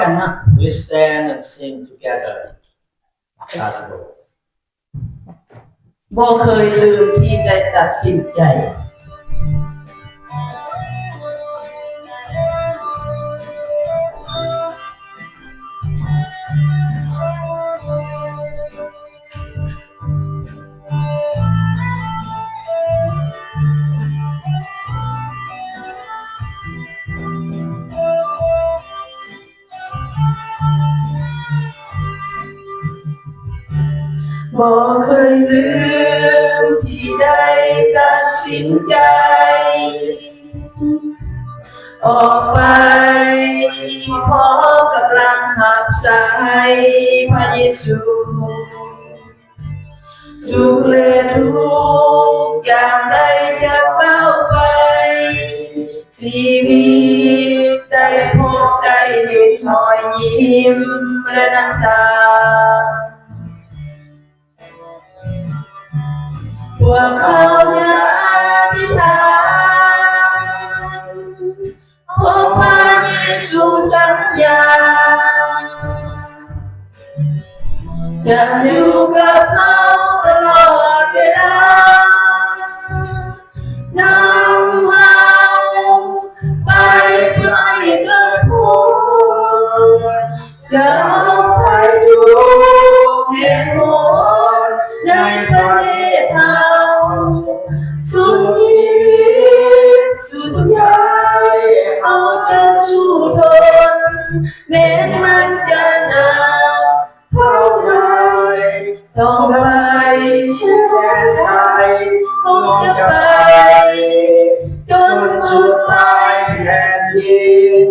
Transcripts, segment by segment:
กันเนาะ We stand and sing together. Possible. บ่เคยลืมที่จะตัดสินใจบ่เคยลืมที่ได้ตัดสินใจออกไปพร้อมกำลังหักสายพระเยซูสุขและทุกอย่างได้จะเข้าไปชีวิตได้พบได้เห็นรอยยิ้มและน้ำตาพวกเขาจะอธิษฐานขอพระเยซูสัญญาจะอยู่กับเขาตลอดเวลานำเขาไปเพื่อให้เกิดผลจะเอาไปทุกเหตุผลในประเทศไทยสุดชีวิตสุดใจเอาจะสู้ทนแม้มันจะหนักเท่าไรต้องไปแสนไกลต้องจะไปจนสุดปลายแผ่นดิน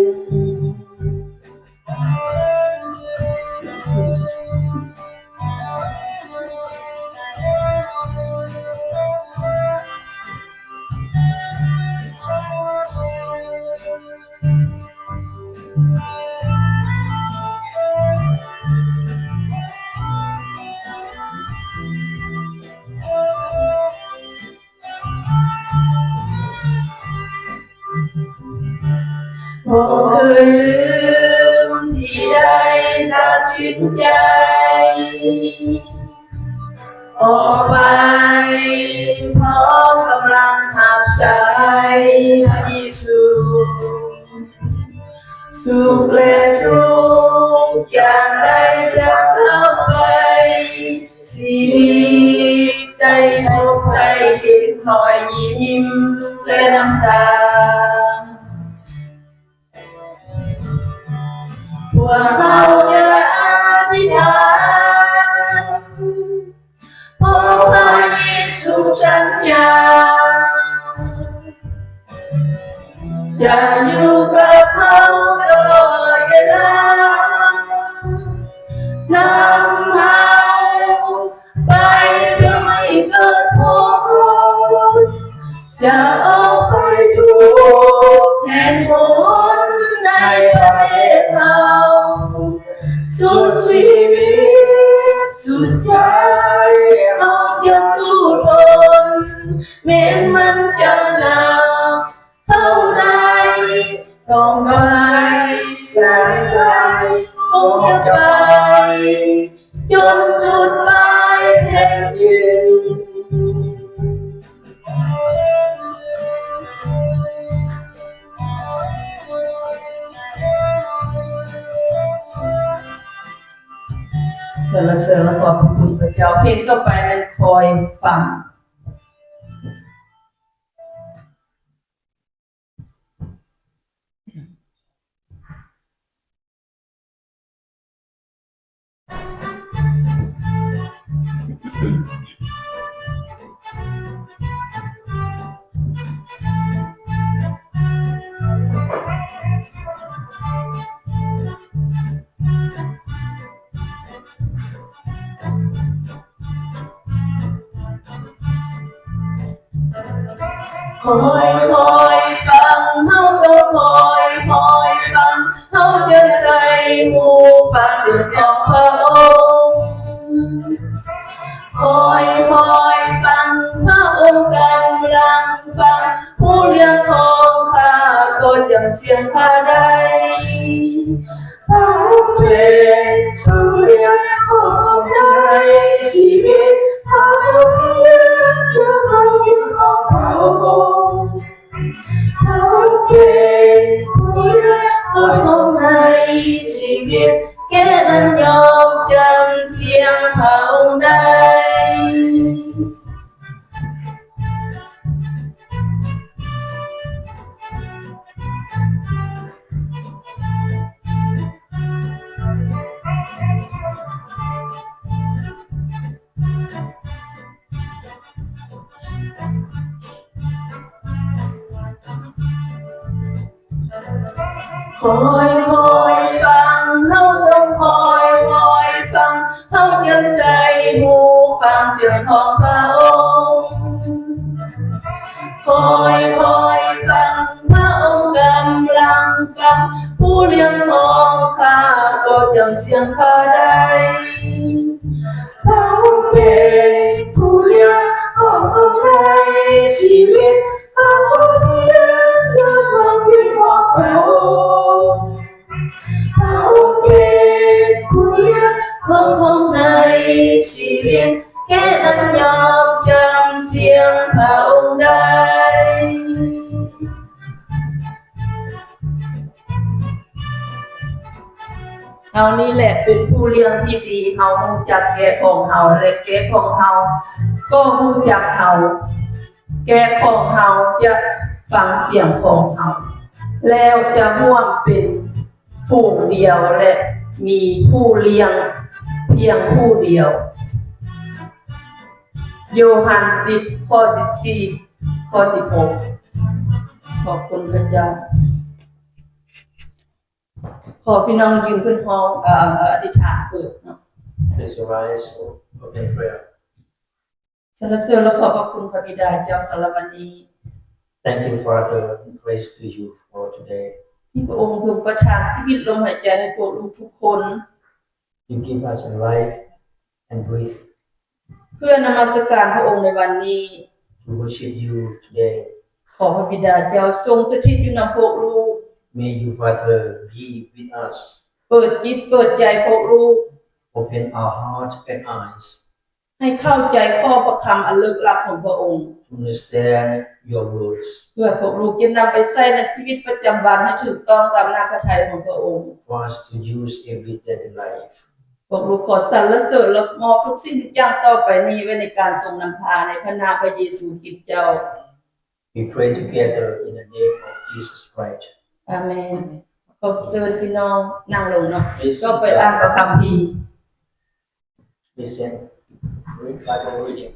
บ่เคยลืมที่ได้ตัดสินใจออกไปพร้อมกำลังหักสายพระเยซูสุขและทุกอย่างได้จะเข้าไปชีวิตได้พบได้เห็นรอยยิ้มและน้ำตาพวกเราจะอธิษฐานขอพระเยซูสัญญาจะอยู่กับเขาตลอดเวลานำเขาไปเพื่อให้เกิดผลจะเอาไปทุกแห่งผลในประเทศเราสุดชีวิตสุดใจเราจะสู้ทนแม้มันจะหนักเท่าใดต้องไปแสนไกลคงจะไปจนสุดปลายแผ่นดินสรรเสริญและขอบคุณพระเจ้าเพลงต่อไปมันคอยฟังคอยฟังเขาต้องคอยฟังเขาจะใส่หูฟังเสียงของพระองค์คอยฟังพระองค์กำลังฟังผู้เลี้ยงของข้าก็จำเสียงข้าได้พ เขาเป็นผู้เลี้ยงของในชีวิตเขาเพียงเพื่อความจริงของเขาเขาเป็นผู้เลี้ยงของในชีวิตแค่นั้นยอมจำเสียงพระองค์ได้คอยฟังเฮาต้องคอยฟังเฮาจะใส่หูฟังเสียงของพระองค์คอยฟังพระองค์กำลังฟังผู้เลี้ยงของข้าก็จำเสียงข้าได้เขาเป็นผู้เลี้ยงของคนในชีวิตเขาเพียงเพื่อความจริงของพระองค์เขาเป็นผู้เลี้ยงของคนในชีวิตแค่นั้นยอมจำเสียงพระองค์ได้เฮานี่แหละเป็นผู้เลี้ยงที่ดีเฮารู้จักแกะของเฮาและแกะของเฮาก็รู้จักเฮาแกะของเฮาจะฟังเสียงของเฮาแล้วจะร่วมเป็นฝูงเดียวและมีผู้เลี้ยงเพียงผู้เดียวโยฮัน10ข้อ14ข้อ16ขอบคุณพระเจ้าขอพี่น้องยืนขึ้นห้องอธิษฐานเปิดเนาะ Please rise and open prayer. สรรเสริญและขอบพระคุณพระบิดาเจ้าสารวันนี้ Thank you, Father, and praise to you for today. ที่พระองค์ทรงประทานชีวิตลมหายใจให้พวกลูกทุกคน You give us a life and breathe เพื่อนมัสการพระองค์ในวันนี้ to worship you today. ขอพระบิดาเจ้าทรงสถิตอยู่นำพวกลูก May you, Father, be with us. เปิดจิตเปิดใจพวกลูก Open our heart and eyes ให้เข้าใจข้อพระคำอันลึกลับของพระองค์ to understand your words. เพื่อพวกลูกจะนำไปใช้ในชีวิตประจำวันให้ถูกต้องตามน้ำพระทัยของพระองค์ For us to use every day in life. พวกลูกขอสรรเสริญและมอบทุกสิ่งทุกอย่างต่อไปนี้ไว้ในการทรงนำพาในพระนามพระเยซูคริสต์เจ้า We pray together in the name of Jesus Christ. อาเมนขอบเชิญพี่น้องนั่งลงเนาะ Please ก็ไปอ่านพระคัมภีร์ listen. Read Bible reading.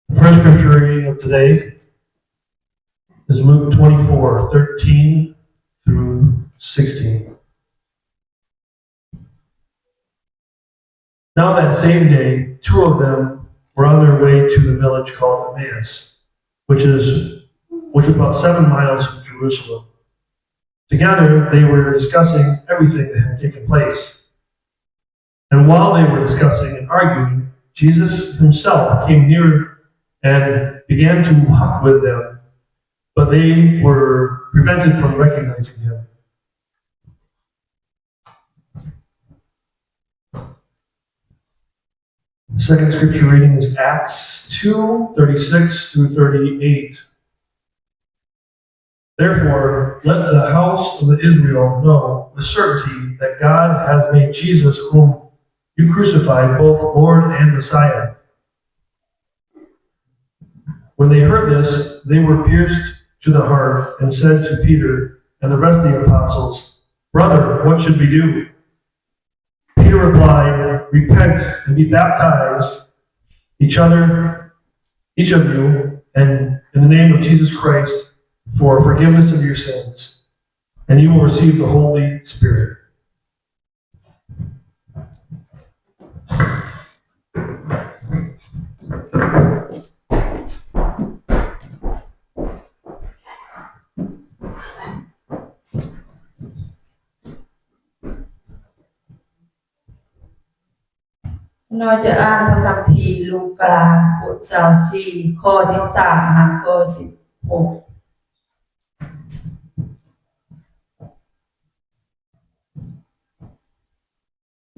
The first scripture reading of today is Luke 24:13 through 16. Now that same day, two of them were on their way to the village called Emmaus, which was about 7 miles from Jerusalem. Together, they were discussing everything that had taken place. And while they were discussing and arguing, Jesus himself came near and began to walk with them, but they were prevented from recognizing him. The second scripture reading is Acts 2:36 through 38. Therefore, let the house of Israel know with certainty that God has made Jesus, whom you crucified, both Lord and Messiah. When they heard this, they were pierced to the heart and said to Peter and the rest of the apostles, "Brother, what should we do?" Peter replied, "Repent and be baptized, each of you, and in the name of Jesus Christ, for forgiveness of your sins, and you will receive the Holy Spirit." เราจะอ่านพระคัมภีร์ลูกาบท24ข้อ13หาข้อ16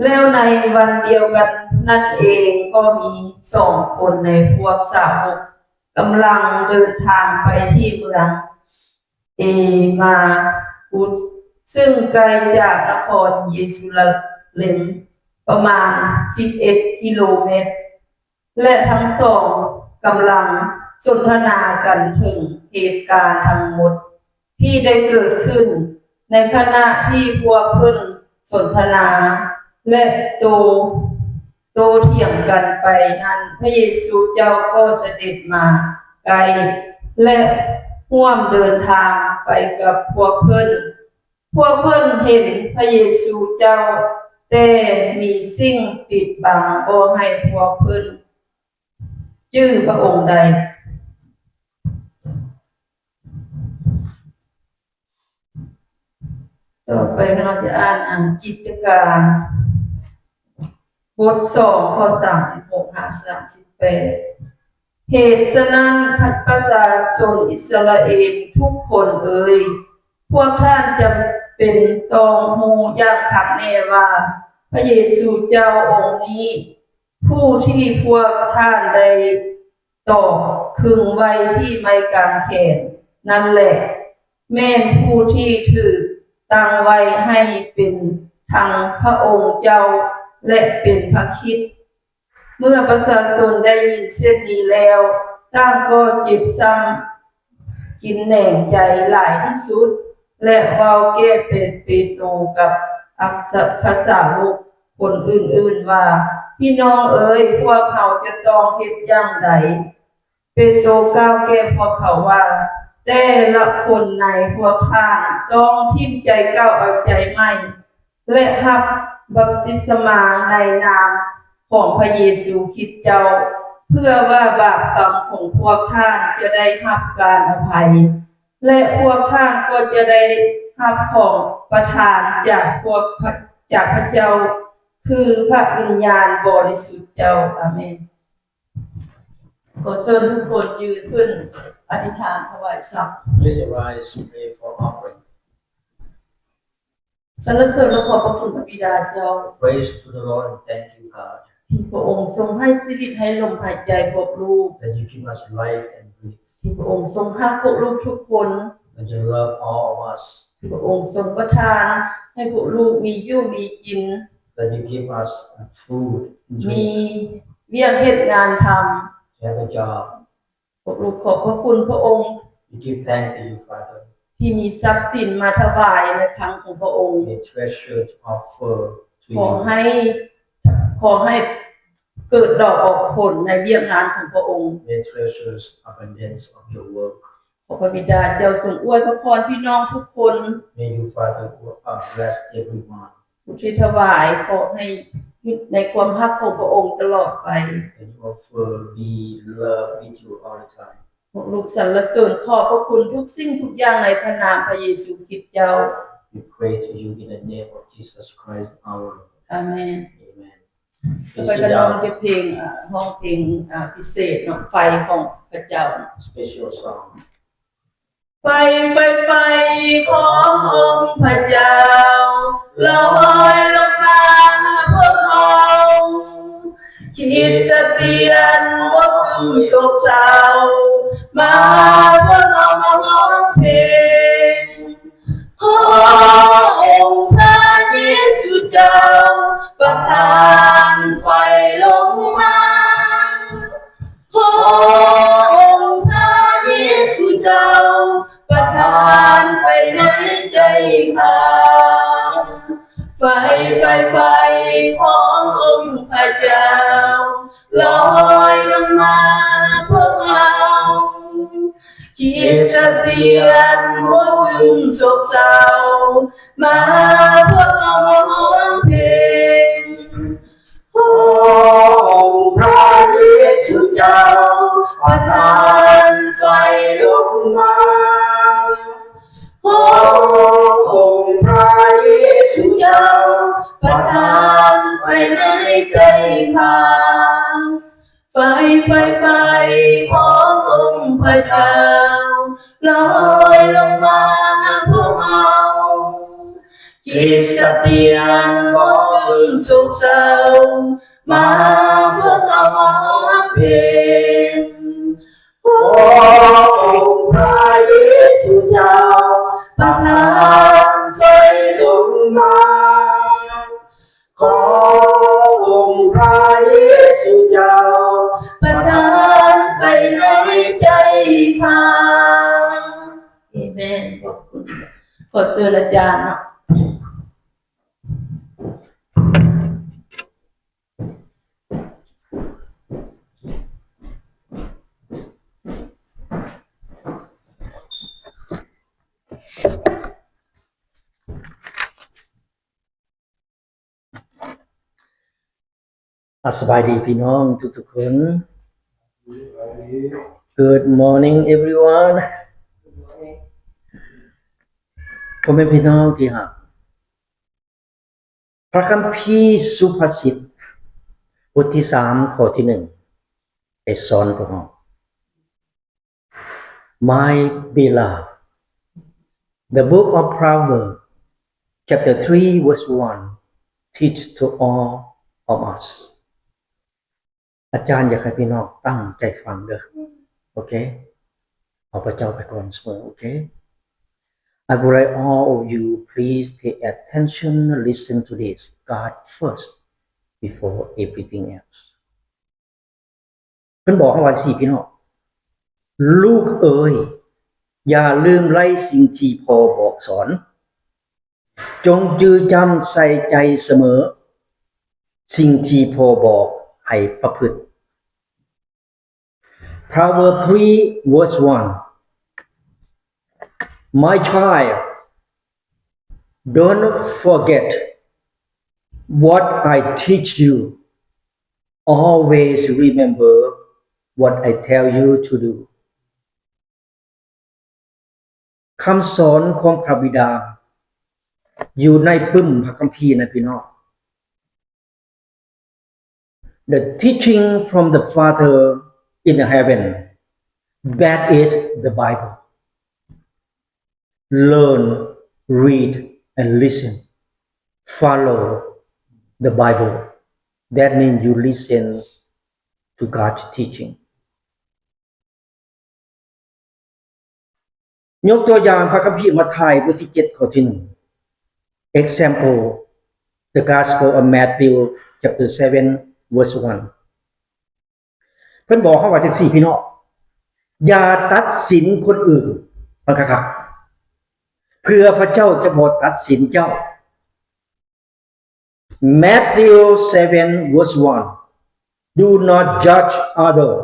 แล้วในวันเดียวกันนั่นเองก็มี2 คนในพวกสาวกกำลังเดินทางไปที่เมืองเอมาอุสซึ่งไกลจากนครเยรูซาเล็มประมาณ11 กิโลเมตรและทั้งสองกำลังสนทนากันถึงเหตุการณ์ทั้งหมดที่ได้เกิดขึ้นในขณะที่พวกเพิ่นสนทนาและโตเถียงกันไปนั้นพระเยซูเจ้าก็เสด็จมาไกลและร่วมเดินทางไปกับพวกเพิ่นเห็นพระเยซูเจ้าแต่มีสิ่งปิดบังบ่ให้พวกเพิ่นชื่อพระองค์ใดต่อไปเราจะอ่านกิจการบท2ข้อ36หา38เหตุฉะนั้นประชาชนอิสราเอลทุกคนพวกท่านจำเป็นต้องรู้อย่างคักแน่ว่าพระเยซูเจ้าองค์นี้ผู้ที่พวกท่านได้ต่อขึงไว้ที่ไม้กางเขนนั่นแหละแม่นผู้ที่ถูกตั้งไว้ให้เป็นทั้งพระองค์เจ้าและเป็นพระคริสต์เมื่อประชาชนได้ยินเช่นนี้แล้วต่างก็เจ็บซ้ำกินแหน่งใจหลายที่สุดและเว้าแก้เปโตรกับอัครสาวกคนอื่นๆว่าพี่น้องพวกเขาจะต้องเฮ็ดอย่างใดเปโตรกล่าวแก่พวกเขาว่าแต่ละคนในพวกท่านต้องทิ่มใจก้าวเอาใจใหม่และรับบัพติศมาในนามของพระเยซูคริสต์เจ้าเพื่อว่าบาปกรรมของพวกท่านจะได้รับการอภัยและพวกท่านก็จะได้รับของประทานจากพระเจ้าคือพระวิญญาณบริสุทธิ์เจ้าอาเมนขอเชิญทุกคนยืนขึ้นอธิษฐานถวายสัตย์ Please arise and pray for offering. สรรเสริญและขอบพระคุณพระบิดาเจ้า Praise to the Lord and thank you, God, ที่พระองค์ทรงให้ชีวิตให้ลมหายใจพวกลูก that you give us life and breathe, ที่พระองค์ทรงรักพวกลูกทุกคน that you love all of us, ที่พระองค์ทรงประทานให้พวกลูกมีอยู่มีกิน that you give us food and มี drink, เวียกเหตุงานท to have a job. ำพวกลูกขอบพระคุณพระองค์ We give thanks to you, Father. ที่มีทรัพย์สินมาถวายในครั้งของพระองค์ We treasure to offer to ขอ you. ให้เกิดดอกออกผลในเวียกงานของพระองค์ May treasures abundance of your work. ขอพระบิดาเจ้าทรงอวยพระพรพี่น้องทุกคน May you, Father, bless everyone. ผู้ที่ถวายขอให้ในความรักของพระองค์ตลอดไป And you offer be love with you all the time. พวกลูกสรรเสริญขอบพระคุณทุกสิ่งทุกอย่างในพระนามพระเยซูคริสต์เจ้า We pray to you in the name of Jesus Christ, our Lord. อาเมน Amen. ต่อ Please ไป sit ก็น้อง down. จะเพลงห้องเพลงพิเศษเนาะไฟของพระเจ้า Special song. ไฟขององค์พระเจ้าลอยลงมาพวกเราคิดสะเตียนว่าซึมโศกเศร้ามาพวกเรามาร้องเพลงขอองค์พระเยซูเจ้าประทานไฟลงมาขอองค์พระเยซูเจ้าประทานไปในใจข้าไฟขององค์พระเจ้าลอยลงมาพวกเราคิดสะเตียนว่าซึมโศกเศร้ามาพวกเรามาร้องเพลงขอองค์พระเยซูเจ้าประทานไฟลงมาขอองค์พระเยซูเจ้าประทานไฟ ในใจข้าไฟขององค์พระเจ้าลอยลงมาพวกเราคิดสะเตียนบ่ซึ่งสุขเศร้ามาพวกเราร้องเพลงขอองค์พระเยซูเจ้าประทานไฟลงมาขอองค์พระเยซูเจ้าประทานไฟในใจข้าเอเมนขอบคุณขอเชิญอาจารย์เนาะสบายดีพี่น้องทุกๆคน Good morning everyone พ่อแม่พี่น้องที่รักพระคัมภีร์สุภาษิตบทที่3ข้อที่1ได้สอนพวกเรา My beloved The book of Proverbs chapter 3 verse 1 teach to all of usอาจารย์อยากให้พี่น้องตั้งใจฟังเด้อโอเคเอาพระเจ้าไปก่อนเสมอโอเค I would like all of you please pay attention listen to this God first before everything else เพิ่นบอกว่าสิพี่น้องลูกเอ๋ยอย่าลืมไล่สิ่งที่พ่อบอกสอนจงจือจำใส่ใจเสมอสิ่งที่พ่อบอกให้ประพฤติ Proverbs 3 verse 1 My child don't forget what I teach you always remember what I tell you to do คำสอนของพระบิดาอยู่ในปึ้มพระคัมภีร์นะพี่น้องThe teaching from the Father in heaven, that is the Bible. Learn, read, and listen. Follow the Bible. That means you listen to God's teaching. ยกตัวอย่างพระคัมภีร์มัทธิวบทที่7ข้อที่1 Example, the Gospel of Matthew chapter 7 verse 1 เพิ่นบอกเฮาว่าจังซี่พี่น้องอย่าตัดสินคนอื่นฟังครับเพื่อพระเจ้าจะบ่ตัดสินเจ้า Matthew 7 verse 1 Do not judge others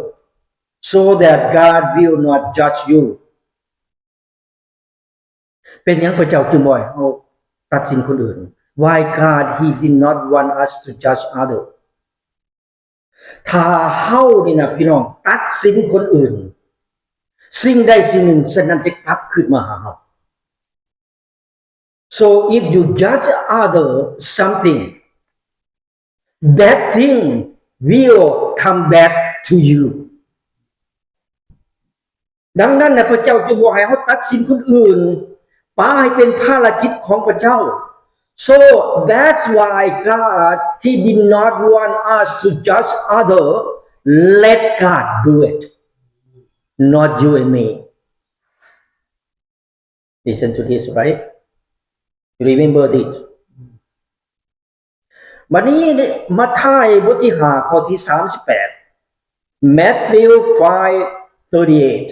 so that God will not judge you เป็นหยังพระเจ้าจึงบ่ให้เฮาตัดสินคนอื่น Why God he did not want us to judge othersถ้าเฮานี่นะพี่น้องตัดสินคนอื่นสิ่งใดสิ่งหนึ่งฉะนั้นจะกลับขึ้นมาหาเฮา So if you judge other something that thing will come back to you ดังนั้นนะพระเจ้าจึงบอกให้เฮาตัดสินคนอื่นปาให้เป็นภารกิจของพระเจ้าSo that's why God, He did not want us to judge others. Let God do it, not you and me. Listen to this, right? Remember this. วันนี้มัทธิวบทที่5ข้อที่38 Matthew 5:38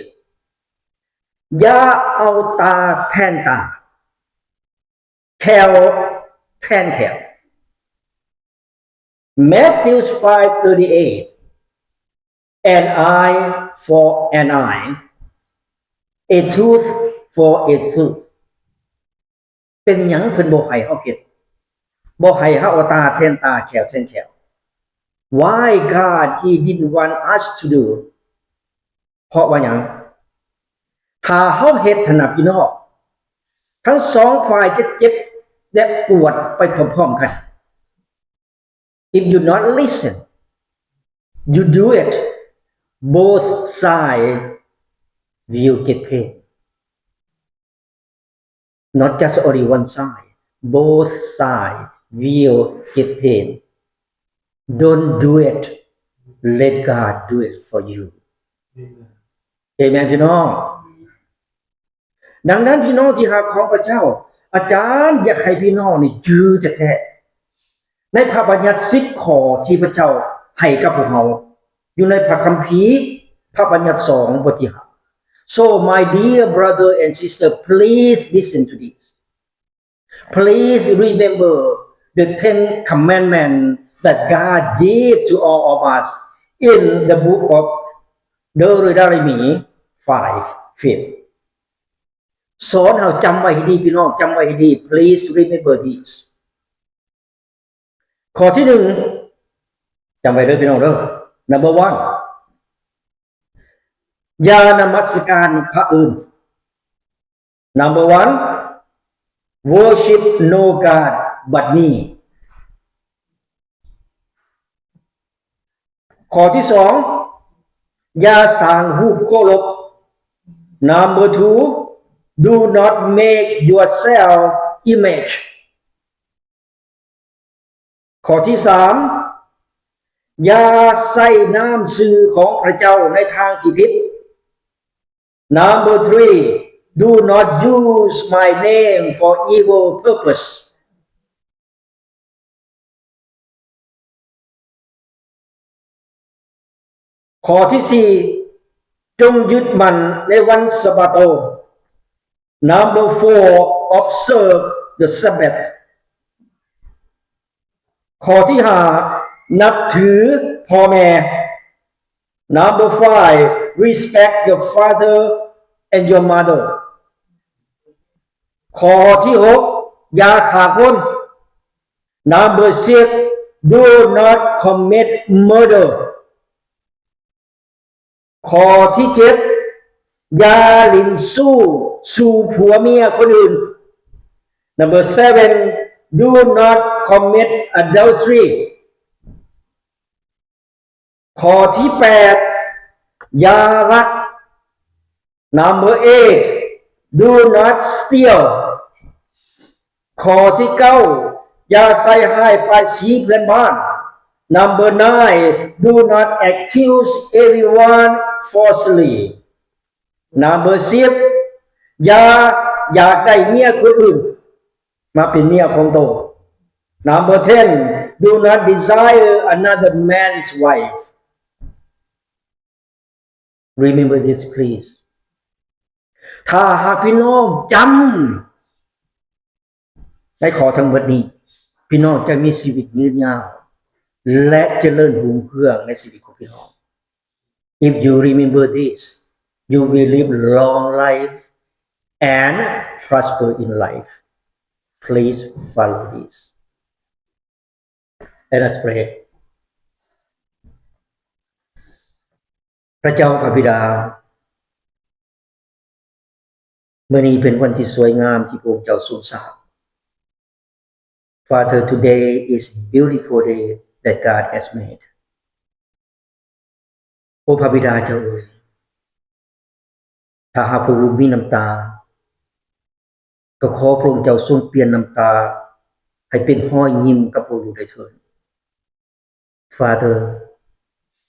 อย่าเอาตาแทนตาแขวแทนแขว Matthew 5:38 An eye for an eye a tooth for a tooth เป็นหยังเพิ่นบ่ให้เฮาเฮ็ดบ่ให้เฮาเอาตาแทนตาแขวแทนแขว Why God he didn't want us to do เพราะว่าหยังถ้าเฮาเฮ็ดถนัดพี่น้องทั้งสองฝ่ายจะเจ็บและปวดไปพร้อมๆกัน if you not listen, you do it, both sides will get paid. Not just only one side, both sides will get paid. Don't do it, let God do it for you. Amen พี่น้องดังนั้นพี่น้องที่หาของพระเจ้าอาจารย์อยากให้พี่น้องนี่ยื้อแท้ๆในพระบัญญัติ10ข้อที่พระเจ้าให้กับพวกเราอยู่ในพระคัมภีร์พระบัญญัติ2บทที่5 So my dear brother and sister, please listen to this. Please remember the 10 commandments that God gave to all of us in the book of Deuteronomy 5:5. สอนเฮาจำไว้ให้ดีพี่น้องจำไว้ให้ดี Please remember this. ข้อที่1จำไว้เด้อพี่น้องเด้อ Number 1อย่านมัสการพระอื่น Number 1 Worship no God but me ข้อที่2อย่าสร้างรูปเคารพ Number 2 Do not make yourself image ข้อที่3อย่าใส่นามชื่อของพระเจ้าในทางที่ผิด Number 3 Do not use my name for evil purpose ข้อที่4จงยึดมั่นในวันสะบาโต Number 4 Observe the Sabbath ข้อที่5นับถือพ่อแม่ Number 5 Respect your father and your mother ข้อที่6อย่าฆ่าคน Number 6 Do not commit murder ข้อที่7อย่าลิ้นสู่ผัวเมียคนอื่น Number 7 Do not commit adultery ข้อที่8อย่าลัก Number 8 Do not steal ข้อที่9อย่าใส่ร้ายป้ายสีเพื่อนบ้าน Number 9 Do not accuse everyone falsely Number 10อย่าอยากได้เมียคนอื่นมาเป็นเมียของตน Number 10 Do not desire another man's wife Remember this please ถ้าหากพี่น้องจำได้ขอทั้งหมดนี้พี่น้องจะมีชีวิตยืนยาวและเจริญรุ่งเรืองในชีวิตของพี่น้อง If you remember this you will live long life and prosper in life please follow this Let us pray พระเจ้าพระบิดามื้อนี้เป็นวันที่สวยงามที่พระองค์เจ้าทรงสร้าง Father today is beautiful day that God has made โอ้พระบิดาเจ้าเอ๋ยถ้าหากพระองค์มีน้ำตาก็ขอพระองค์เจ้าทรงเปลี่ยนน้ำตาให้เป็นห้อยยิ้มกับพระองค์ได้เถิด Father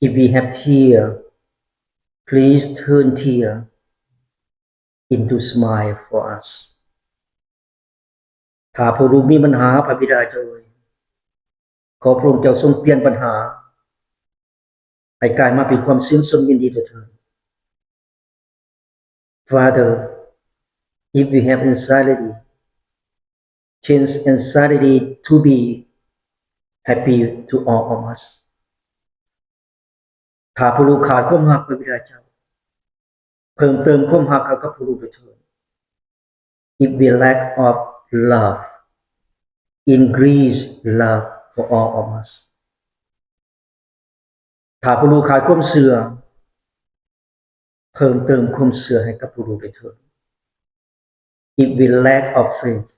if we have tear please turn tear into smile for us ถ้าพระองค์มีปัญหาพระบิดาเจ้าเอ๋ยขอพระองค์เจ้าทรงเปลี่ยนปัญหาให้กลายมาเป็นความชื่นชมยินดีด้วยเถิด Father if we have anxiety change anxiety to be happy to all of us ถ้าพระองค์ขาดความรักพระบิดาเจ้าเพิ่มเติมความรักกับพระองค์ด้วยเถิด If we lack of love increase love for all of us ถ้าพระองค์ขาดความเชื่อเพิ่มเติมความเชื่อให้กับพระองค์ด้วยเถิด If we lack of faith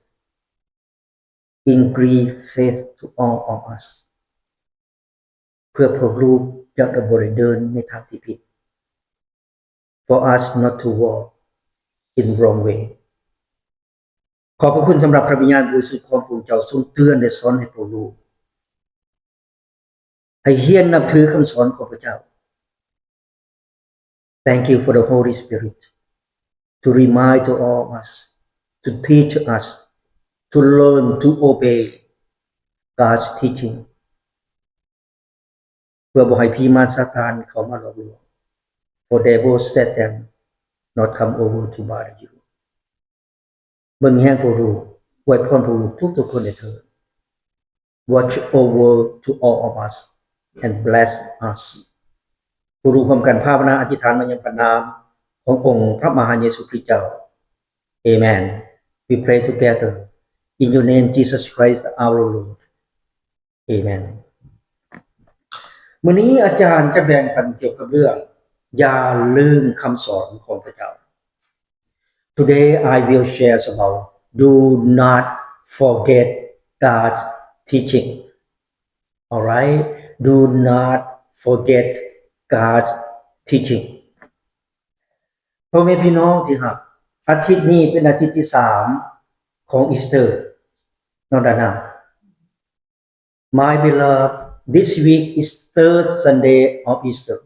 increase faith to all of us เพื่อพวกลูกจะบ่ได้เดินในทางที่ผิด for us not to walk in wrong way ขอบพระคุณสำหรับพระวิญญาณบริสุทธิ์ของพระเจ้าทรงเตือนและสอนให้พวกลูกให้เฮียนนับถือคำสอนของพระเจ้า Thank you for the Holy Spirit to remind to all of us, to teach us, to learn to obey God's teaching เพื่อบ่ให้ผีมารซาตานเข้ามาหลอกลวง For devil set them not come over to bother you เบิ่งแห่งผู้รู้อวยพรผู้รู้ทุกๆคนในเถิด Watch over to all of us and bless us ผู้รู้ร่วมกันภาวนาอธิษฐานมายังพระนามขององค์พระมหาเยซูคริสต์เจ้า Amen We pray together in your name Jesus Christ our Lord Amen มื้อนี้อาจารย์จะแบ่งปันเกี่ยวกับเรื่องอย่าลืมคำสอนของพระเจ้า Today I will share about do not forget God's teaching Alright Do not forget God's teaching พ่อแม่พี่น้องที่รักอาทิตย์นี้เป็นอาทิตย์ที่3ของอีสเตอร์น้องดานา My beloved this week is third Sunday of Easter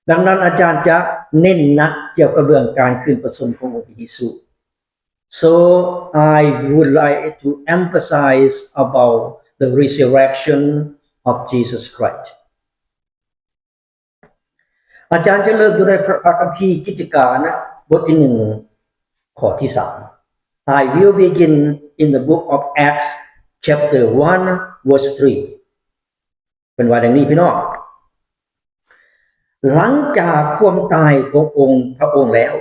ดังนั้นอาจารย์จะเน้นหนักเกี่ยวกับเรื่องการขึ้นพระชนม์ขององค์พระเยซู So I would like to emphasize about the resurrection of Jesus Christ อาจารย์จะเริ่มอยู่ในพระคัมภีร์กิจการบทที่1ข้อที่3 I will begin in the book of Acts chapter 1 verse 3เป็นว่าดังนี้พี่น้องหลังจากความตายขององค์พระองค์แล้ว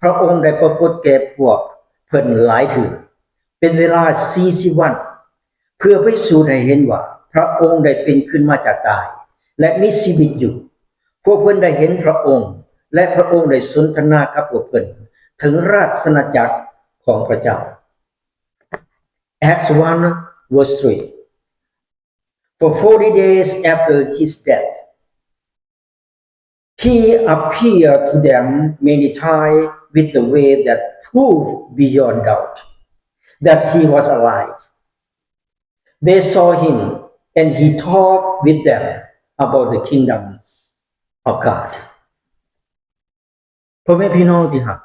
พระองค์ได้ปรากฏแก่พวกเพิ่นหลายเถื่อเป็นเวลา40วันเพื่อพิสูจน์ให้เห็นว่าพระองค์ได้เป็นขึ้นมาจากตายและมีชีวิตอยู่พวกเพิ่นได้เห็นพระองค์และพระองค์ได้สนทนากับพวกเพิ่นถึงราชอาณาจักรของพระเจ้า Acts 1 verse 3 For 40 days after his death he appeared to them many times with the way that proved beyond doubt that he was alive They saw him and he talked with them about the kingdom of God พ่อแม่พี่น้องที่รัก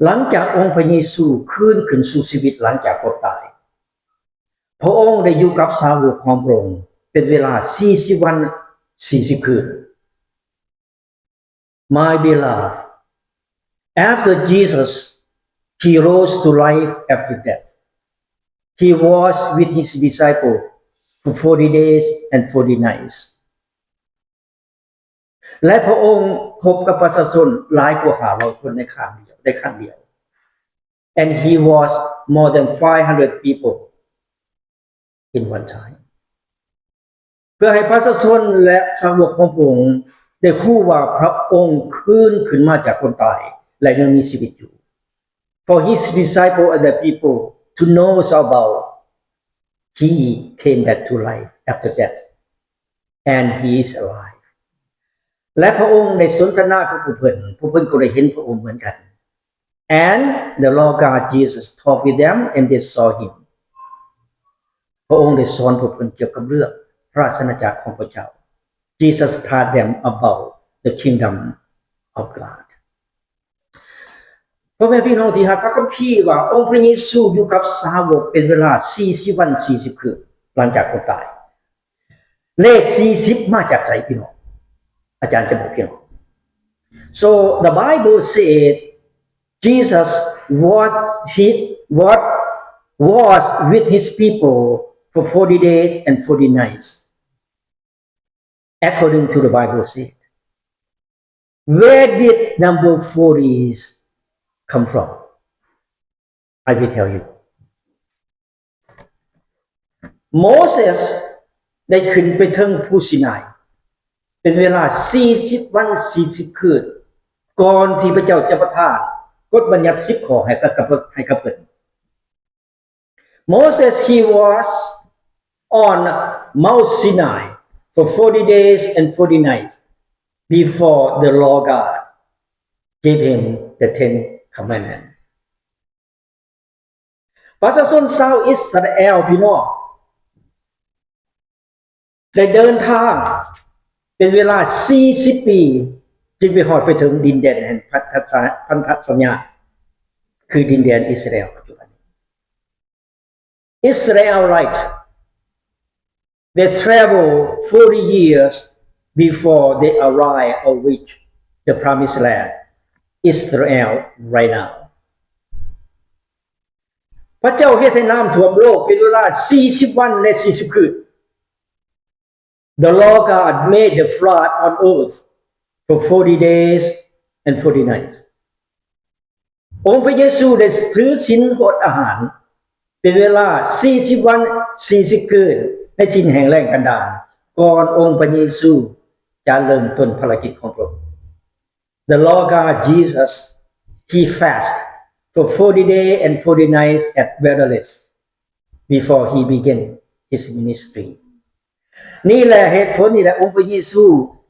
หลังจากองค์พระเยซูขึ้นสู่ชีวิตหลังจากความตายพระองค์ได้อยู่กับสาวกของพระองค์เป็นเวลา40วัน40คืน My beloved after Jesus he rose to life after death He was with his disciples for 40 days and 40 nights และพระองค์พบกับประชาชนหลายกว่า500คนในครั้งเดียว And he was more than 500 people in one time เพื่อให้ประชาชนและสาวกของพระองค์ได้รู้ว่าพระองค์ขึ้นมาจากคนตายและยังมีชีวิตอยู่ For his disciples and the people to know about he came back to life after death and he is alive และพระองค์ได้สนทนากับผู้เพิ่นก็ได้เห็นพระองค์เหมือนกัน and the Lord God Jesus talked with them and they saw him พระองค์ได้สอนผู้เพิ่นเกี่ยวกับเรื่องราชอาณาจักรของพระเจ้า Jesus taught them about the kingdom of Godพ่อแม่พี่น้องที่รักพระคัมภีร์ว่าองค์พระเยซูอยู่กับสาวกเป็นเวลา40วัน40คืนหลังจากความตายเลข40มาจากไสพี่น้องอาจารย์จะบอกพี่น้อง So the Bible said Jesus was with his people for 40 days and 40 nights according to the Bible said Where did number 40s come from? I will tell you. Moses ได้ขึ้นไปถึงภูสินายเป็นเวลา40วัน40คืนก่อนที่พระเจ้าจะประทานกฎบัญญัติ10ข้อให้กับเพิ่น Moses he was on Mount Sinai for 40 days and 40 nights before the Lord God gave him the 10 commandments ประชาชนชาวอิสราเอลพี่น้องได้เดินทางเป็นเวลา40ปีจึงไปฮอดไปถึงดินแดนแห่งพันธสัญญาคือดินแดนอิสราเอลปัจจุบัน Israelite they travel 40 years before they arrive or reach the promised land Israel right now พระเจ้าเฮ็ดให้น้ำท่วมโลกเป็นเวลา40วันและ40คืน The Lord God made the flood on earth for 40 days and 40 nights องค์พระเยซูได้ถือศีลอดอาหารเป็นเวลา40วัน40คืนในถิ่นแห่งแล้งกันดารก่อนองค์พระเยซูจะเริ่มต้นภารกิจของพระองค์ The Lord God Jesus he fast for 40 days and 40 nights at wilderness before he began his ministry นี่แหละเหตุผลนี่แหละองค์พระเยซู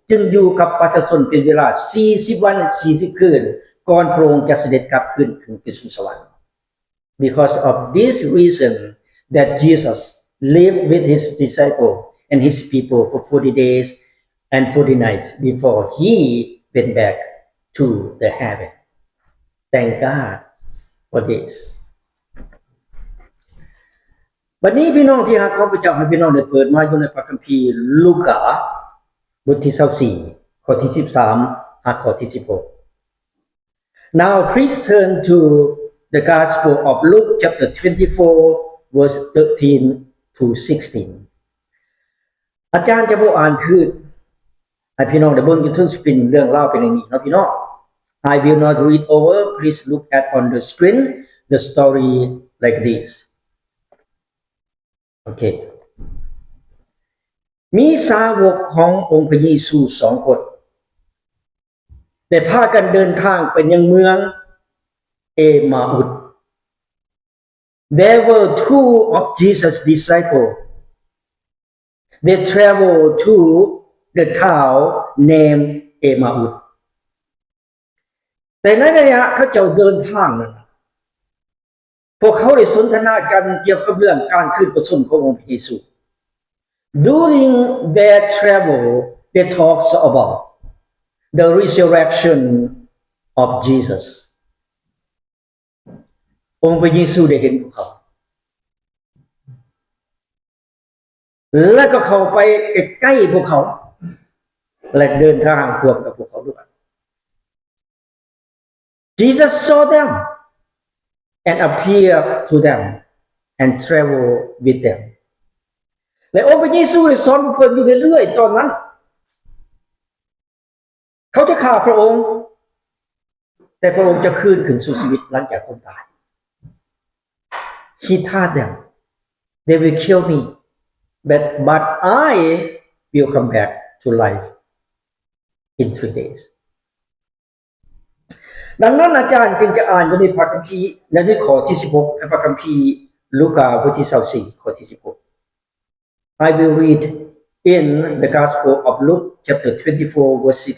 จึงอยู่กับประชาชนเป็นเวลา40วัน40คืนก่อนพระองค์จะเสด็จกลับขึ้นไปสู่สวรรค์ Because of this reason that Jesus lived with his disciples and his people for 40 days and 40 nights before he went back to the heaven. Thank God for this. วันนี้พี่น้องที่รักของพระเจ้าให้พี่น้องได้เปิดมาอยู่ในพระคัมภีร์ลูกาบทที่24ข้อที่13ข้อที่16 Now please turn to the Gospel of Luke chapter 24 verse 13 to 16 อาจารย์จะบ่อ่านคือให้พี่น้องได้เบิ่งอยู่ถึงเป็นเรื่องราวเป็นอย่างนี้เนาะพี่น้อง I will not read over please look at on the screen the story like this โอเคมีสาวกขององค์พระเยซู2คนได้พากันเดินทางไปยังเมืองเอมาอุส There were two of Jesus' disciples. They traveled to the town named Emmaus. แต่ในระยะเขาเจ้าเดินทางนั้นพวกเขาได้สนทนากันเกี่ยวกับเรื่องการขึ้นประชนขององค์พระเยซู During their travel, they talked about the resurrection of Jesus. องค์พระเยซูได้เห็นพวกเขาและก็เข้าไปใกล้พวกเขาและเดินทางร่วมกับพวกเขาด้วย Jesus saw them and appeared to them and traveled with them และองค์พระเยซูได้สอนพวกเขาอยู่เรื่อยๆตอนนั้นเขาจะฆ่าพระองค์แต่พระองค์จะคืนขึ้นสู่ชีวิตหลังจากคนตาย He told them they will kill me but I will come back to life in 3 days ดังนั้นอาจารย์จึงจะอ่านอยู่ในพระคัมภีร์ในข้อที่16ในพระคัมภีร์ลูกาบทที่24ข้อที่16 I will read in the Gospel of Luke chapter 24 verse 16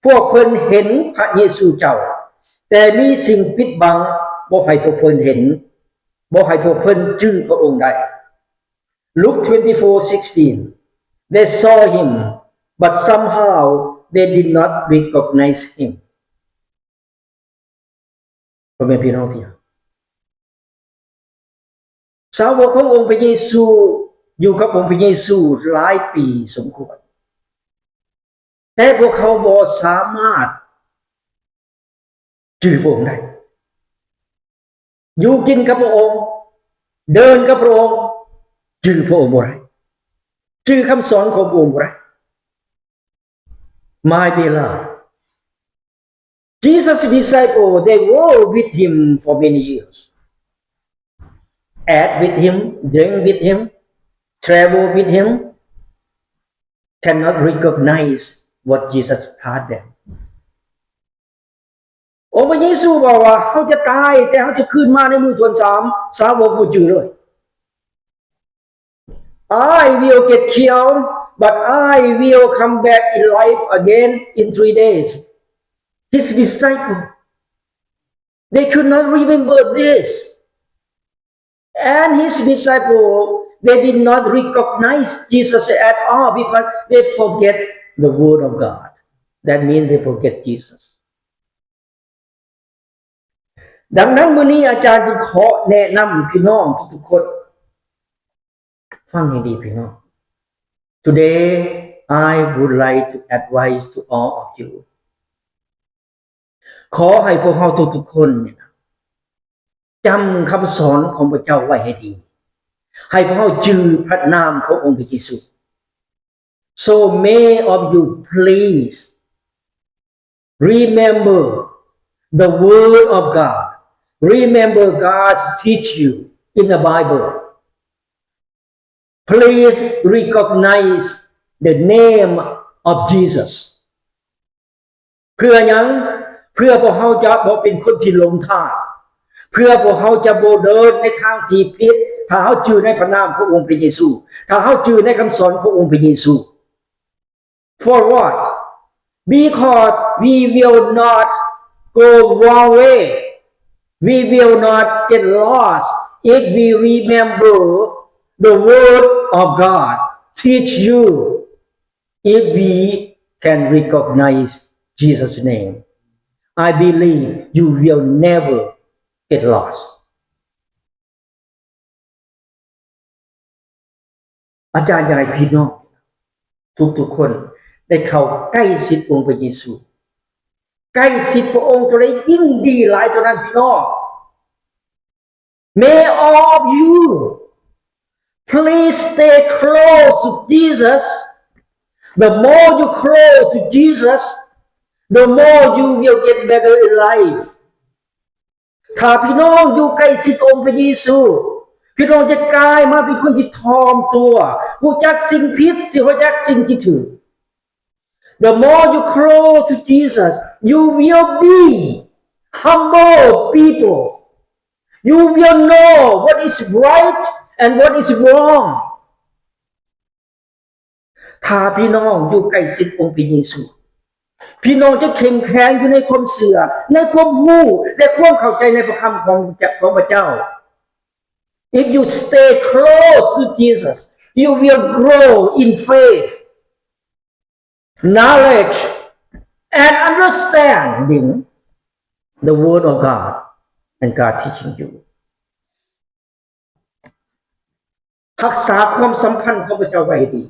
พวกเพิ่นเห็นพระเยซูเจ้าแต่มีสิ่งปิดบังบ่ให้พวกเพิ่นเห็นบ่ให้พวกเพิ่นจื้อพระองค์ได้ Luke 24:16 They saw him but somehow they did not recognize him พ่อแม่พี่น้องที่รักสาวกขององค์พระเยซูอยู่กับองค์พระเยซูหลายปีสมควรแต่พวกเขาบ่สามารถจื้อพระองค์ได้อยู่กินกับพระองค์เดินกับพระองค์จื้อพระองค์บ่ได้จื้อคำสอนของพระองค์บ่ได้ My beloved Jesus' disciples they were with him for many years ate with him drink with him travel with him cannot recognize what Jesus taught them องค์พระเยซูบอกว่าเขาจะตายแต่เขาจะขึ้นมาในมือส่วน3สาวกบ่จื้อเลย I will get killed, but I will come back in life again in 3 days. His disciples, they could not remember this. And his disciples, they did not recognize Jesus at all because they forget the word of God. That means they forget Jesus. ดังนั้นมื้อนี้อาจารย์จึงขอแนะนำพี่น้องทุกๆคนฟังให้ดีพี่น้อง Today I would like to advise to all of you ขอให้พวกเราทุกๆคนจำคำสอนของพระเจ้าไว้ให้ดีให้พวกเราจือพระนามขององค์พระเยซู So many of you please remember the word of God. Remember God's teach you in the Bible. Please recognize the name of Jesus. เพื่อหยังเพื่อพวกเขาจะบ่เป็นคนที่หลงทางเพื่อพวกเขาจะบ่เดินในทางที่ผิดถ้าเขาชื่อในพระนามขององค์พระเยซูถ้าเขาชื่อในคำสอนขององค์พระเยซู For what? Because we will not go wrong way. We will not get lost if we remember the word of God teach you if we can recognize Jesus' name. I believe you will never get lost. อาจารย์อยากให้พี่น้องทุกๆคนได้เข้าใกล้ชิดองค์พระเยซูใกล้ชิดพระองค์เท่าไรยิ่งดีหลายเท่านั้นพี่น้อง May all of you please stay close to Jesus. The more you close to Jesus, the more you will get better in life. ถ้าพี่น้องอยู่ใกล้ชิดองค์พระเยซูพี่น้องจะกลายมาเป็นคนที่ถ่อมตัวรู้จักสิ่งผิดสิรู้จักสิ่งที่ถูก The more you close to Jesus, you will be humble people. You will know what is right and what is wrong. ถ้าพี่น้องอยู่ใกล้ชิดองค์พระเยซูพี่น้องจะเข้มแข็งอยู่ในความเชื่อในความรู้และความเข้าใจในพระคำของพระเจ้า If you stay close to Jesus, you will grow in faith, knowledge, and understanding the word of God and God teaching you. รักษาความสัมพันธ์ของพระเจ้าไว้ดี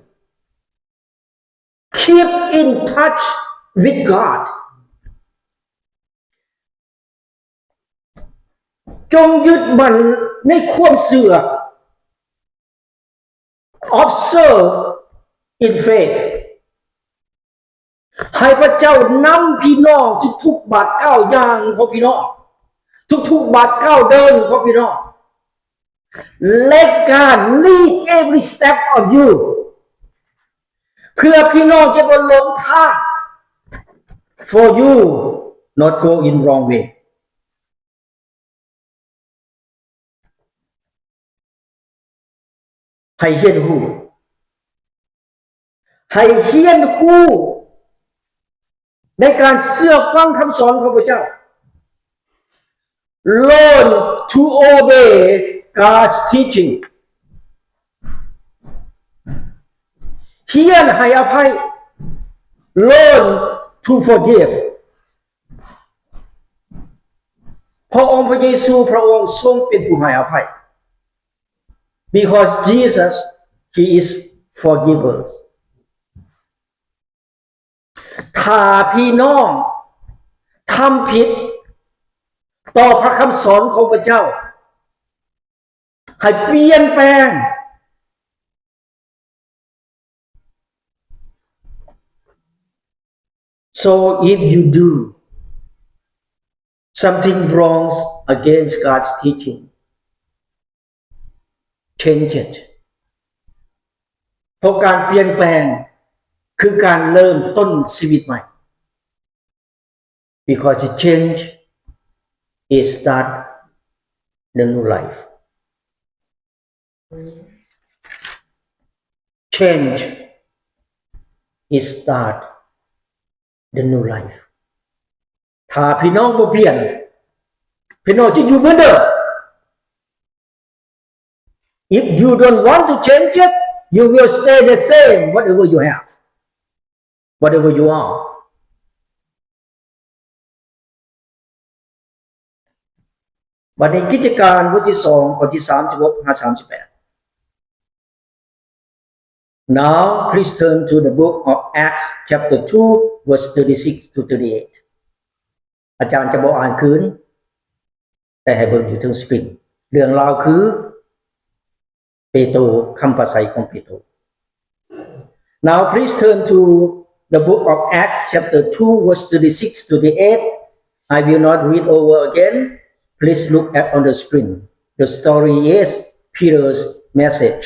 Keep in touch with God. จงยึดมั่นในความเชื่อ Observe in faith. ให้พระเจ้านำพี่น้องทุกๆบาทก้าวย่างของพี่น้องทุกๆบาทก้าวเดินของพี่น้อง Let God lead every step of you. เพื่อพี่น้องจะบ่หลงทาง For you not go in wrong way. ให้เฮียนฮู้ในการเชื่อฟังคำสอนของพระเจ้า Learn to obey God's teaching. เฮียนให้อภัย Learn to forgive. พระองค์พระเยซูพระองค์ทรงเป็นผู้ให้อภัย Because Jesus, He is forgiver. ถ้าพี่น้องทำผิดต่อพระคำสอนของพระเจ้าให้เปลี่ยนแปลง So if you do something wrong against God's teaching, change it. เพราะการเปลี่ยนแปลงคือการเริ่มต้นชีวิตใหม่ Because the change is start the new life. change is start the new life ถ้าพี่น้องบ่เปลี่ยนพี่น้องจะอยู่เหมือนเดิม If you don't want to change it you will stay the same whatever you have whatever you are บัดนี้กิจการบทที่2ข้อที่36-38 Now please turn to the book of Acts chapter 2 verse 36 to 38 อาจารย์จะบอกอ่านคืนแต่ให้เบิ่งอยู่ถึงสปริงเรื่องราวคือเปโตรคำประสัยของเปโตร Now please turn to the book of Acts chapter 2 verse 36 to 38 I will not read over again Please look at on the screen. The story is Peter's message.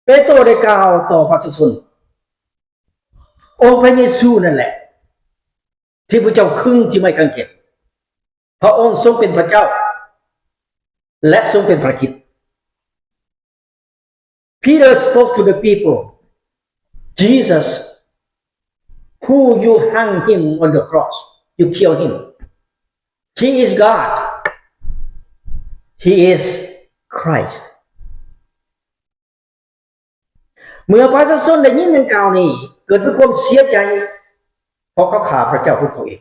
เปโตรได้กล่าวต่อประชาชนองค์พระเยซูนั่นแหละที่พระเจ้าคึงที่ไม่ขังเข็นพระองค์ทรงเป็นพระเจ้าและทรงเป็นพระคริสต์ Peter spoke to the people Jesus who you hung him on the cross you killed him He is God. He is Christ. เมื่อประชาชนได้ยินเรื่องกล่าวนี้เกิดเป็นความเสียใจเพราะเขาฆ่าพระเจ้าของเขาเอง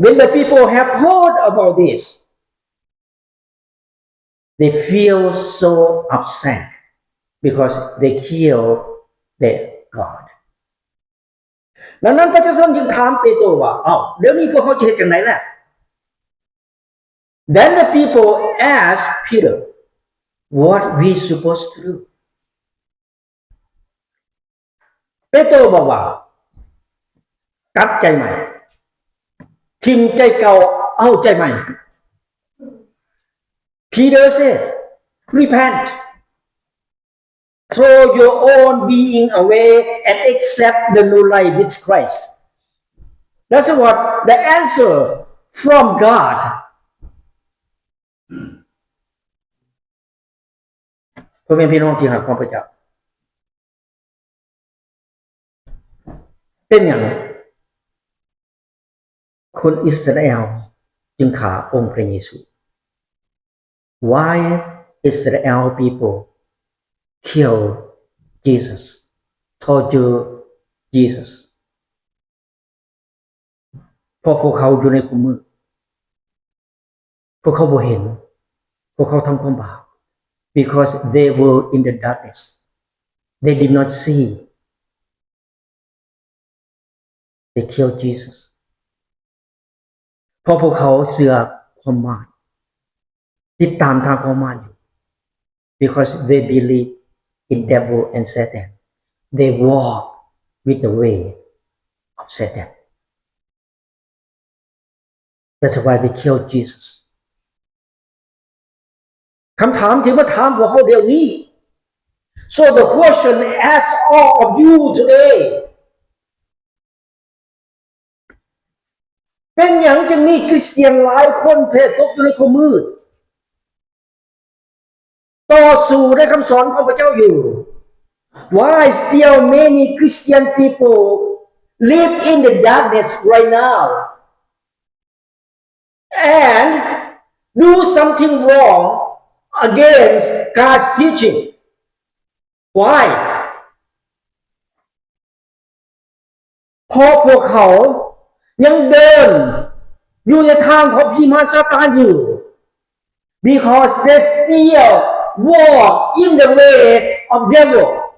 When the people have heard about this, they feel so upset because they killed their God.ดังนั้นประชาชนจึงถามเปโตรว่าเดี๋ยวนี้พวกเขาจะเฮ็ดจังได๋ล่ะ Then the people asked Peter what we supposed to do เปโตรบอกว่าตัดใจใหม่ทิ่มใจเก่าเอาใจใหม่ Peter said repent Throw your own being away and accept the new life with Christ. That's what the answer from God. พ่อแม่พี่น้องที่รักของพระเจ้าเป็นอย่างคนอิสราเอลจึงฆ่าองค์พระเยซู Why Israel people kill Jesus, torture Jesus เพราะพวกเขาอยู่ในคุมมืดพวกเขาบ่เห็นพวกเขาทำความบาป because they were in the darkness they did not see they killed Jesus เพราะพวกเขาเชื่อความมารติดตามทางความมารอยู่ because they believe in devil and Satan. They walk with the way of Satan. That's why they killed Jesus. คำถามที่มาถามพวกเขาเดี๋ยวนี้ So the question asks all of you today. เป็นอย่างจึงมีคริสเตียนหลายคนแท้ตกอยู่ในความมืดต่อสู้ในคำสอนของพระเจ้าอยู่ Why still many Christian people live in the darkness right now and do something wrong against God's teaching? Why? เพราะพวกเขายังเดินอยู่ในทางของพิมานซาตานอยู่ Because they still walk in the way of devil.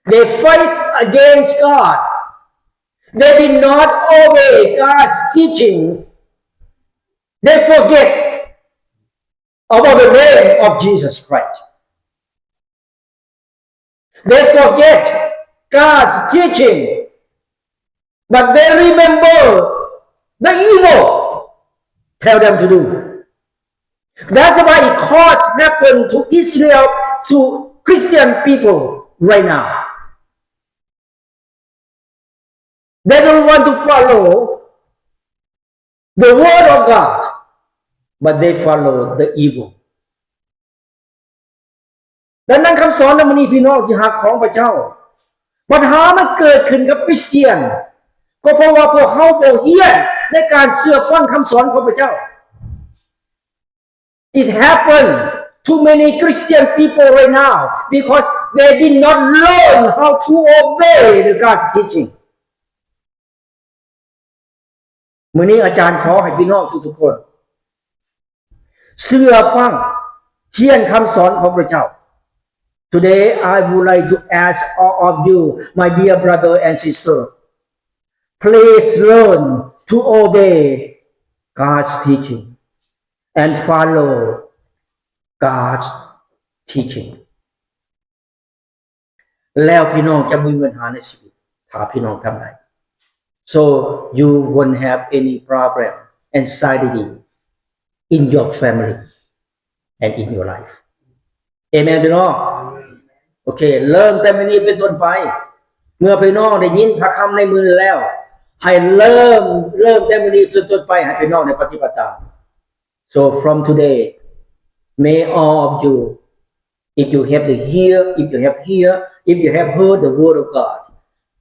They fight against God. They did not obey God's teaching. They forget about the name of Jesus Christ. They forget God's teaching. But they remember the evil. Tell them to do. That's why it caused happen to Israel, to Christian people right now. They don't want to follow the word of God, but they follow the evil. ดังนั้นคำสอนในมื้อนี้พี่น้องที่หาของพระเจ้าปัญหามันเกิดขึ้นกับคริสเตียนก็เพราะว่าพวกเขาบ่เฮียนในการเชื่อฟังคำสอนของพระเจ้า It happened to many Christian people right now because they did not learn how to obey the God's teaching มื้อนี้อาจารย์ขอให้พี่น้องทุกๆคนเชื่อฟังเฮียนคำสอนของพระเจ้า Today I would like to ask all of you my dear brother and sister please learn to obey God's teaching and follow God's teaching แล้วพี่น้องจะมีปัญหาในชีวิตถ้าพี่น้องทำได้ so you won't have any problem anxiety in your family and in your life Amen พี่น้องโอเคเริ่มแต่มื้อนี้เป็นต้นไปเมื่อพี่น้องได้ยินพระคำในมือแล้วให้เริ่มแต่มื้อนี้เป็นต้นไปให้พี่น้องได้ปฏิบัติตาม so from today may all of you if you have heard the word of God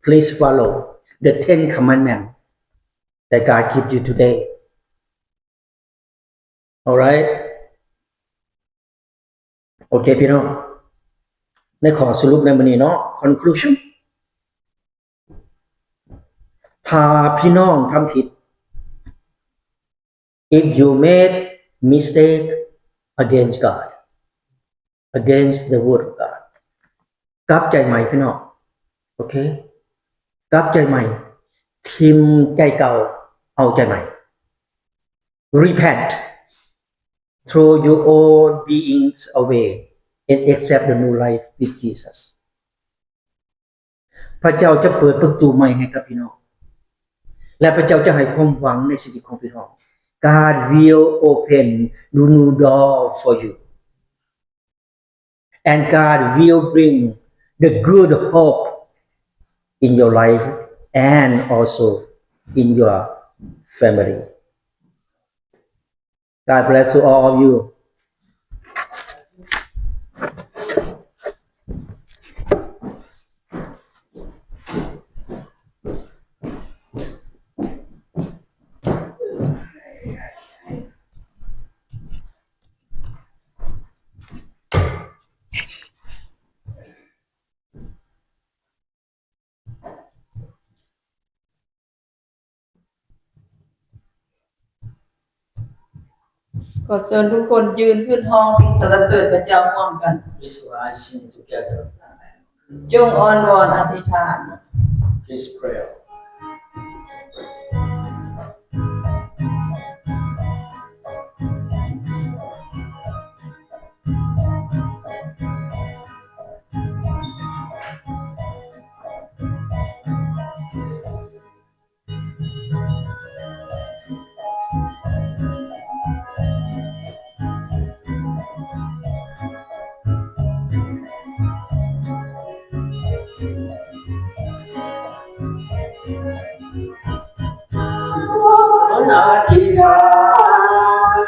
please follow the 10 commandments that God give you today all right โอเคพี่น้องในขอสรุปในมื้อนี้เนาะ conclusion ถ้าพี่น้องทำผิด if you made mistake against God against the word of God กลับใจใหม่พี่น้องโอเคกลับใจใหม่ทิมใจเก่าเอาใจใหม่ repent throw your own beings away and accept the new life with Jesus พระเจ้าจะเปิดประตูใหม่ให้กับพี่น้องและพระเจ้าจะให้ความหวังในชีวิตของพี่น้อง God will open the new door for you and God will bring the good hope in your life and also in your family God bless to all of youขอเชิญทุกคนยืนขึ้นห้องเพลงสรรเสริญพระเจ้าร่วมกัน Please rise sing together จงอ้อนวอนอธิษฐาน Please prayอธิษฐาน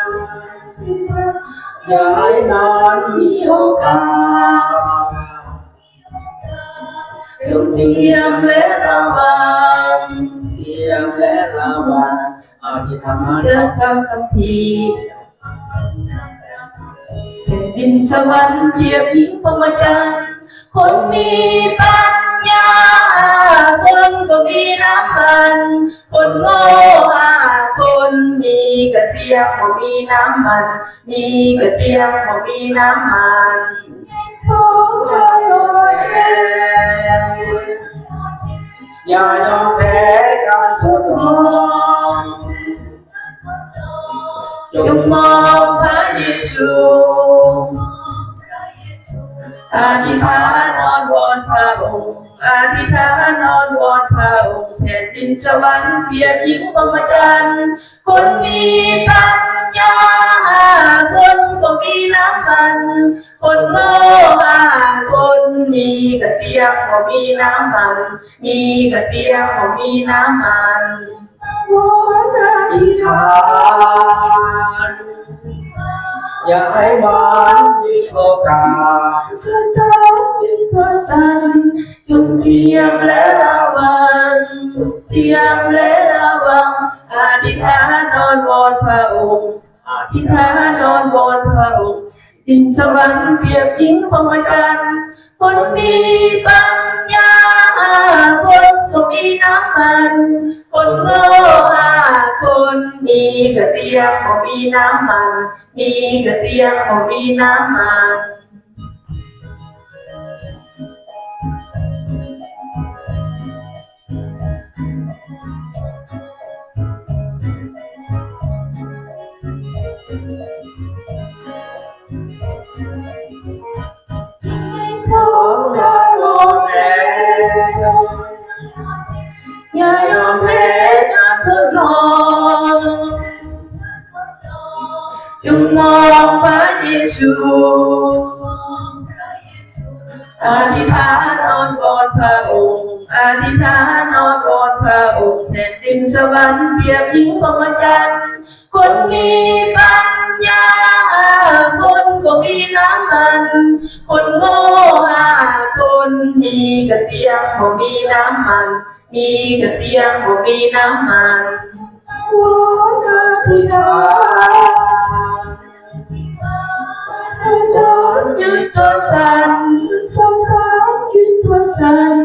อย่าให้นอนมีโอกาสจงเตรียมและระวังอธิษฐานเรื่องพระคัมภีร์แผ่นดินสวรรค์เพียบพิงพรหมจรรย์คนมีปัญญาคนก็มีน้ำมันคนโง่คนมีกระเทียมบ่มีน้ำมันมีกระเทียมบ่มีน้ำมันอย่ายอมแพ้การทดลองจงมองพระเยซูอธิษฐานอ้อนวอนพระองค์อธิษฐานอ้อนวอนพระองค์แผ่นดินสวรรค์เพียบพิงพรหมจรรย์คนมีปัญญาคนก็มีน้ำมันคนโง่คนมีกระเทียมก็มีน้ำมันมีกระเทียมก็มีน้ำมันวอนอธิษฐาน อย่าให้มันมีโอกาส สตาร์ทเป็นตัวสั่นจงเตรียมและระวังเตรียมและระวังอธิษฐานอ้อนวอนพระองค์อธิษฐานอ้อนวอนพระองค์ดินสวรรค์เปรียบหญิงพรหมจรรย์คนมีปัญญาคนก็มีน้ำมันคนโง่คนมีกระเทียมก็มีน้ำมันมีกระเทียมก็มีน้ำมัน อย่ายอมแพ้การทดลองจงมองพระเยซูอธิษฐานอ้อนวอนพระองค์อธิษฐานอ้อนวอนพระองค์แผ่นดินสวรรค์เปรียบหญิงพรหมจรรย์คนมีปัญญาคนก็มีน้ำมันคนโง่คนมีกระเทียมก็มีน้ำมันมีกระเทียมก็มีน้ำมันวอนอธิษฐานสถานยึดตัวสันสถานยึดตัวสัน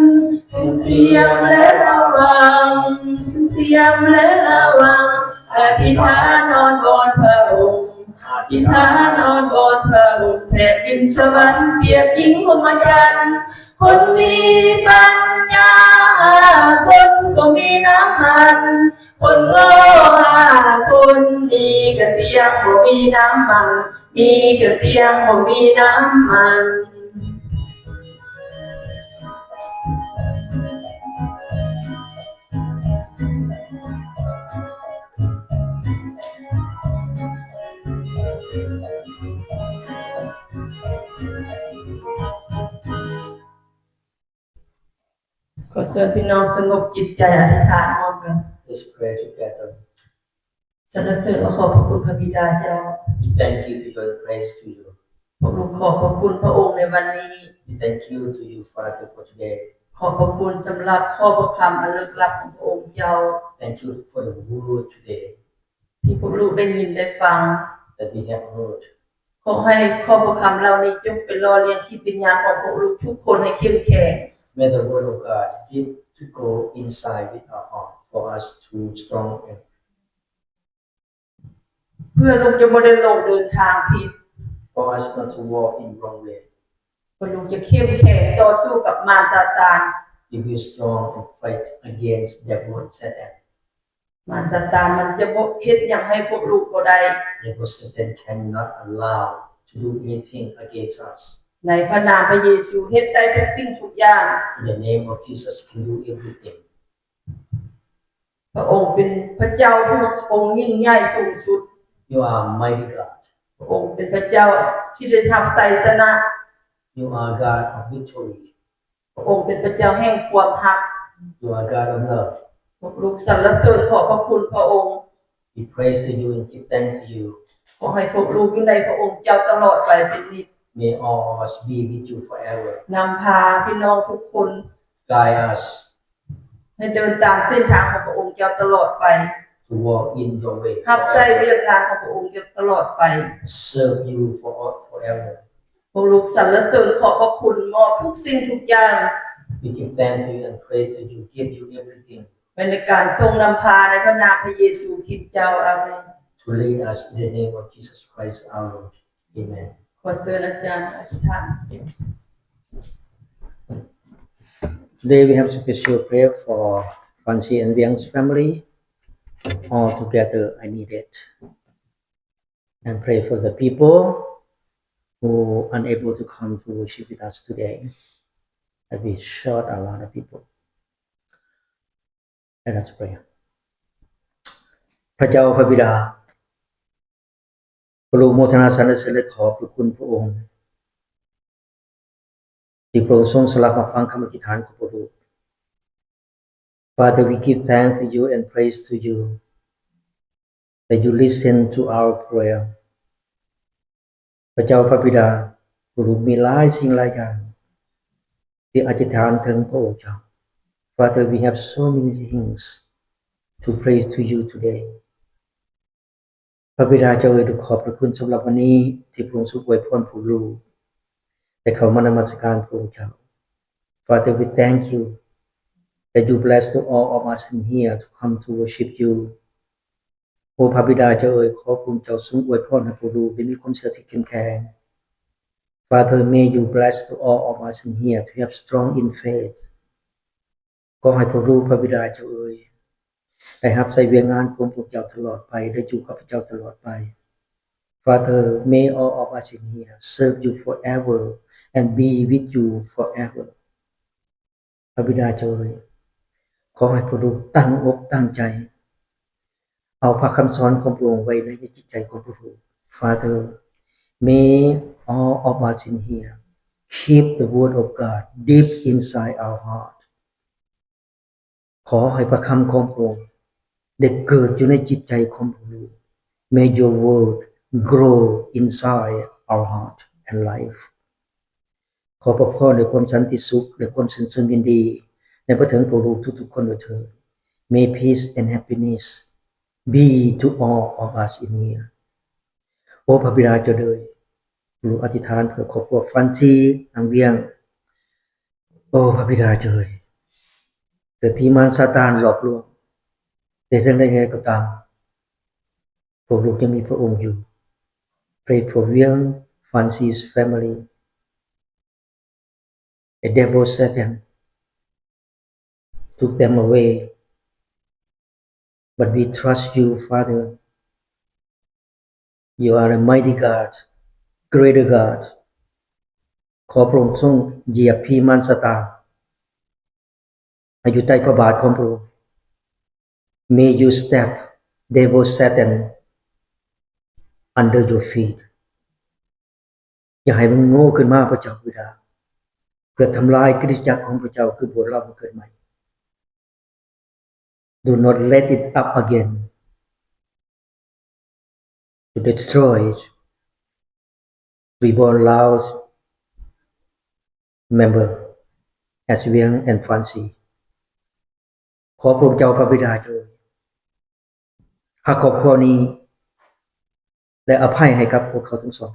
เตรียมและระวังเตรียมและระวังอธิษฐานอ้อนวอนพระองค์อธิษฐานอ้อนวอนพระองค์แผ่นดินสวรรค์เปรียบหญิงพรหมจรรย์คนมีปัญญาคนก็มีน้ำมันคนโง่คนมีกระเทียมก็มีน้ำมันมีกระเทียมก็มีน้ำมัน ขอเชิญพี่น้องสงบจิตใจอธิษฐานพร้อมกัน Let's pray together. สรรเสริญและขอบพระคุณพระบิดาเจ้า We thank you to your praise to you. พวกลูกขอบพระคุณพระองค์ในวันนี้ We thank you to you, Father, for today. ขอบพระคุณสำหรับข้อพระคำอันลึกลับของพระองค์เจ้า Thank you for the word today ที่พวกลูกได้ยินได้ฟัง that we have heard. ขอให้ข้อพระคำเหล่านี้จงเป็นหล่อเลี้ยงจิตวิญญาณของพวกลูกทุกคนให้เข้มแข็ง May the word of God give to go inside with our heart for us to strong and เพื่อลูกจะไม่ได้ลงเดินทางผิด for us not to walk in wrong way. เพื่อลูกจะเข้มแข็งต่อสู้กับมารซาตาน If we strong and fight against that one Satan, มารซาตานมันจะบ่เฮ็ดหยังให้พวกลูกบ่ได้ that Satan cannot allow to do anything against us. ในพระนามพระเยซูเฮ็ดได้ทุกสิ่งทุกอย่าง In the name of Jesus, can do everything. พระองค์เป็นพระเจ้าผู้ทรงยิ่งใหญ่สูงสุด You are mighty God. พระองค์เป็นพระเจ้าที่ได้ทำชัยชนะ You are God of victory. พระองค์เป็นพระเจ้าแห่งความรัก You are God of love. พวกลูกสรรเสริญขอบพระคุณพระองค์ We praise you and give thanks to you. ขอให้พวกลูกอยู่ในพระองค์เจ้าตลอดไปเป็นนิจ May all of us be with you forever. นำพาพี่น้องทุกคน Guide us ให้เดินตามเส้นทางของพระองค์เจ้าตลอดไป to walk in your way. รับใช้ Forever. เวียกงานของพระองค์เจ้าตลอดไป Serve you forever. พวกลูกสรรเสริญขอบพระคุณมอบทุกสิ่งทุกอย่าง We give thanks to you and praise to you. Give you everything ในการทรงนำพาในพระนามพระเยซูคริสต์เจ้าอาเมน to lead us in the name of Jesus Christ our Lord. Amen. ขอเชิญอาจารย์อธิษฐาน Today we have special prayer for Francie and Biang's family. All together I need it. And pray for the people who are unable to come to worship with us today. That we short a lot of people. Let us pray. พระเจ้าพระบิดาพระลูกโมทนาสรรเสริญและขอบพระคุณพระองค์ที่พระองค์ทรงสลับมาฟังคำอธิษฐานของพระลูก Father, we give thanks to you and praise to you that you listen to our prayer. พระเจ้าพระบิดาผู้รู้มีหลายสิ่งหลายอย่างที่อธิษฐานถึงพระองค์เจ้า Father, we have so many things to praise to you today พระบิดาเจ้าเอ๋ยขอบพระคุณสำหรับวันนี้ที่พระองค์ทรงอวยพรผู้รู้ได้เข้ามานมัสการพระองค์เจ้า Father, we thank you that you bless to all of us in here to come to worship you โอ้พระบิดาเจ้าเอ๋ยขอพระองค์เจ้าทรงอวยพรให้ผู้รู้ได้มีความเชื่อที่เข้มแข็ง Father, may you bless to all of us in here to have strong in faith ขอให้ผู้รู้พระบิดาเจ้าเอ๋ยได้รับใส่เวียงงานของพระเจ้าตลอดไปได้อยู่กับพระเจ้าตลอดไป Father, may all of us in here serve you forever and be with you forever พระบิดาเจ้าเอ๋ยขอให้ผู้รู้ตั้งอกตั้งใจเอาพระคำสอนของพระองค์ไว้ในจิตใจของผู้รู้ Father, may all of us in here keep the word of God deep inside our heart ขอให้พระคำของพระองค์ได้เกิดอยู่ในจิตใจของผู้รู้ May your word grow inside our heart and life ขอพระพรด้วยความสันติสุขและความชื่นยินดีในพระถึงผู้รู้ทุกๆคนด้วยเถิด May peace and happiness be to all of us in here โอ้พระบิดาเจ้าเอ๋ยรู้อธิษฐานเพื่อครอบครัวฟันซีอังเวียงโอ้พระบิดาเจ้าเอ๋ยเกิดผีมารซาตานหลอกลวงแต่จังได๋ก็ตามพวกลูกยังมีพระองค์อยู่ Pray for Wiang Fancy's family The devil Satan took them away but we trust you Father You are a mighty God Greater God ขอพระองค์ทรงเหยียบผีมารซาตานให้อยู่ใต้พระบาทของพระองค์ May you step devil Satan under your feet อย่าให้มันโง่ขึ้นมาพระเจ้าบิดาเพื่อทำลายคริสตจักรของพระเจ้าคือโบสถ์เราเกิดใหม่ Do not let it up again to destroy it Reborn Laos member as Wiang and Fancy ขอพระเจ้าพระบิดาเจ้าหากครอบครัวนี้และอภัยให้กับพวกเขาทั้งสอง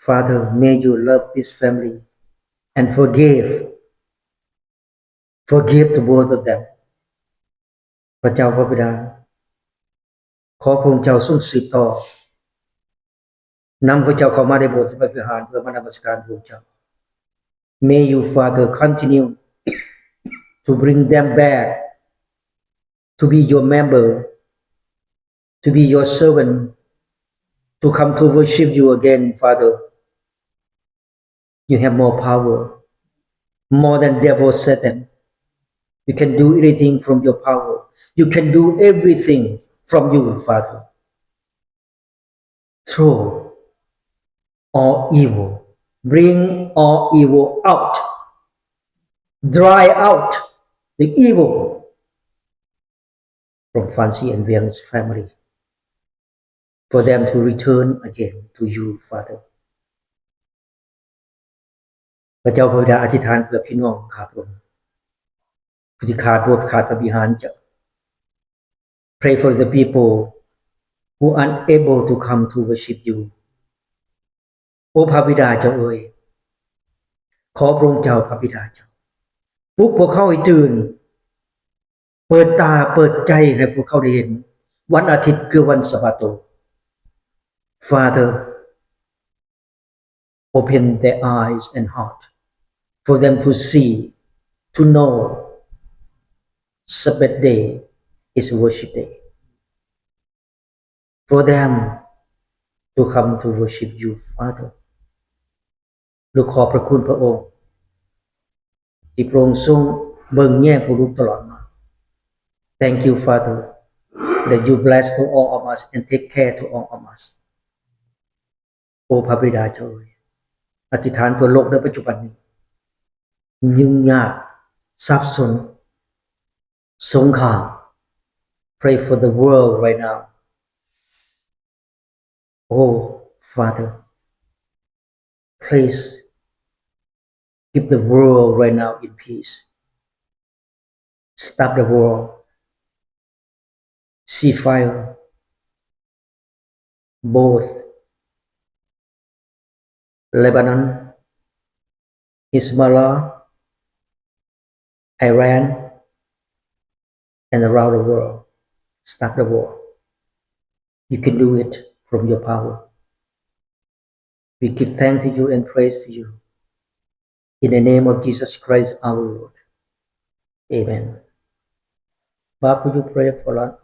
Father, may you love this family and forgive to both of them พระเจ้าพระบิดาขอพระองค์เจ้าทรงสืบต่อนำพระเจ้าเข้ามาในโบสถ์พระวิหารเพื่อมานมัสการพระองค์เจ้า May you Father continue to bring them back to be your member to be your servant to come to worship you again Father You have more power more than devil Satan You can do anything from your power You can do everything from you Father Throw all evil bring all evil out dry out the evil from Fancy and Wiang's family for them to return again to you Father พระเจ้าพระบิดาอธิษฐานเพื่อพี่น้องข้าพระองค์ผู้ที่ขาดโบสถ์ขาดพระวิหารเจ้า Pray for the people who are unable to come to worship you โอ้พระบิดาเจ้าเอ๋ยขอพระองค์เจ้าพระบิดาเจ้าปลุกพวกเขาให้ตื่นเปิดตาเปิดใจให้พวกเขาได้เห็นวันอาทิตย์คือวันสะบาโต Father open their eyes and heart for them to see to know Sabbath day is worship day for them to come to worship you Father ลูกขอบพระคุณพระองค์ที่พระองค์ทรงเบิ่งแย่ผู้ลูกตลอดมา Thank you Father that you bless to all of us and take care to all of us โอ้พระบิดาเจ้าอธิษฐานเพื่อโลกในปัจจุบันนี้ยุ่งยากสับสนสงคราม Pray for the world right now Oh Father, please keep the world right now in peace. Stop the war, ceasefire, both Lebanon, Hezbollah, Iran, and around the world. Stop the war. You can do it from your power. We give thanks to you and praise to you. In the name of Jesus Christ our Lord. Amen. Bob, could you pray for us?